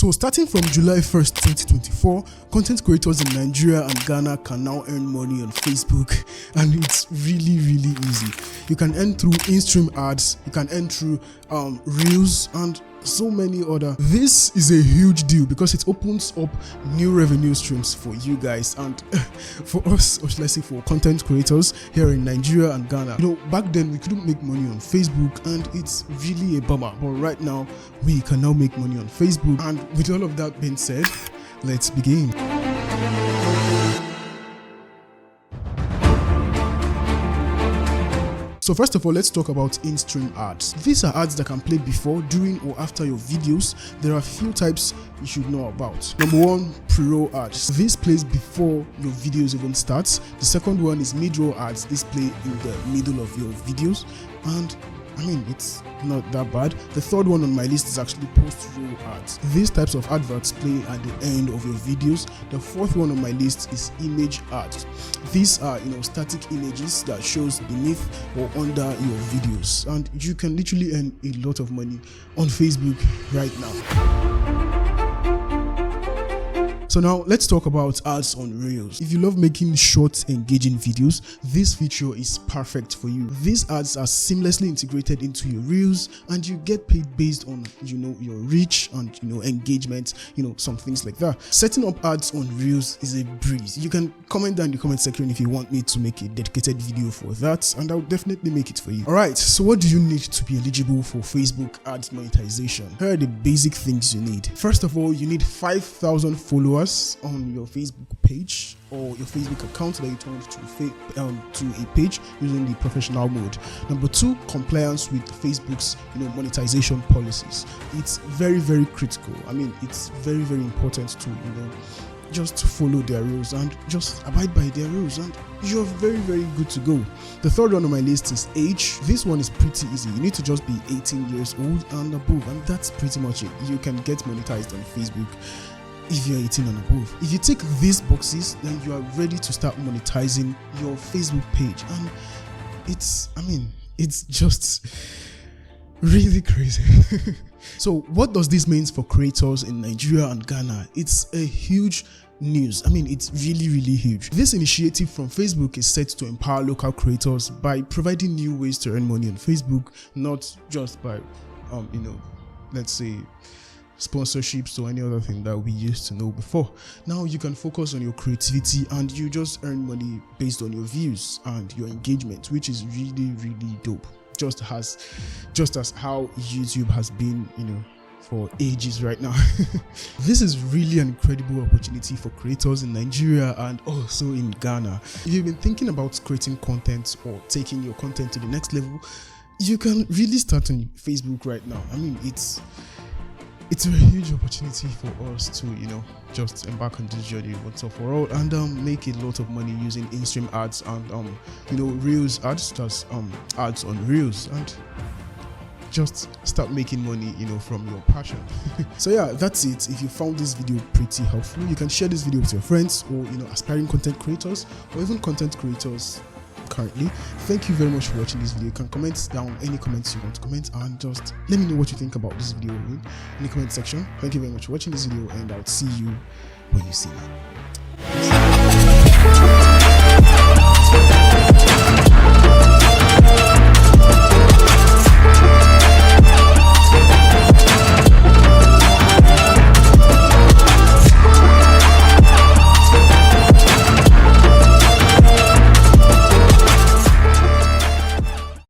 So starting from July 1st, 2024, content creators in Nigeria and Ghana can now earn money on Facebook, and it's really easy. You can earn through in-stream ads, you can earn through reels, and so many other. This is a huge deal because it opens up new revenue streams for you guys and for us, or should I say for content creators here in Nigeria and Ghana. You know, back then we couldn't make money on Facebook, and it's really a bummer, but right now we can now make money on Facebook. And with all of that being said, let's begin. So first of all, let's talk about in-stream ads. These are ads that can play before, during, or after your videos. There are a few types you should know about. Number one, pre-roll ads. This plays before your videos even starts. The second one is mid-roll ads. This play in the middle of your videos, and I mean, it's not that bad. The third one on my list is actually post-roll ads. These types of adverts play at the end of your videos. The fourth one on my list is image ads. These are, static images that shows beneath or under your videos, and you can literally earn a lot of money on Facebook right now. So now let's talk about ads on Reels. If you love making short, engaging videos, this feature is perfect for you. These ads are seamlessly integrated into your Reels, and you get paid based on, your reach and, engagement, some things like that. Setting up ads on Reels is a breeze. You can comment down in the comment section if you want me to make a dedicated video for that, and I'll definitely make it for you. Alright, so what do you need to be eligible for Facebook ads monetization? Here are the basic things you need. First of all, you need 5,000 followers on your Facebook page or your Facebook account that you turned to a page using the professional mode. Number two, compliance with Facebook's monetization policies. It's very critical. I mean, it's very important to just follow their rules and just abide by their rules, and you're very good to go. The third one on my list is age. This one is pretty easy. You need to just be 18 years old and above, and that's pretty much it. You can get monetized on Facebook if you're 18 and above. If you tick these boxes, then you are ready to start monetizing your Facebook page, and it's just really crazy. So what does this mean for creators in Nigeria and Ghana? It's a huge news. I mean, it's really huge. This initiative from Facebook is set to empower local creators by providing new ways to earn money on Facebook, not just by let's say sponsorships or any other thing that we used to know before. Now you can focus on your creativity, and you just earn money based on your views and your engagement, which is really dope. Just as how YouTube has been, for ages right now. This is really an incredible opportunity for creators in Nigeria and also in Ghana. If you've been thinking about creating content or taking your content to the next level, you can really start on Facebook right now. I mean, it's a huge opportunity for us to, just embark on this journey once and for all, and make a lot of money using in-stream ads and Reels ads, just ads on Reels, and just start making money, from your passion. So yeah, that's it. If you found this video pretty helpful, you can share this video with your friends or aspiring content creators or even content creators currently. Thank you very much for watching this video. You can comment down any comments you want to comment, and just let me know what you think about this video in the comment section. Thank you very much for watching this video, and I'll see you when you see me.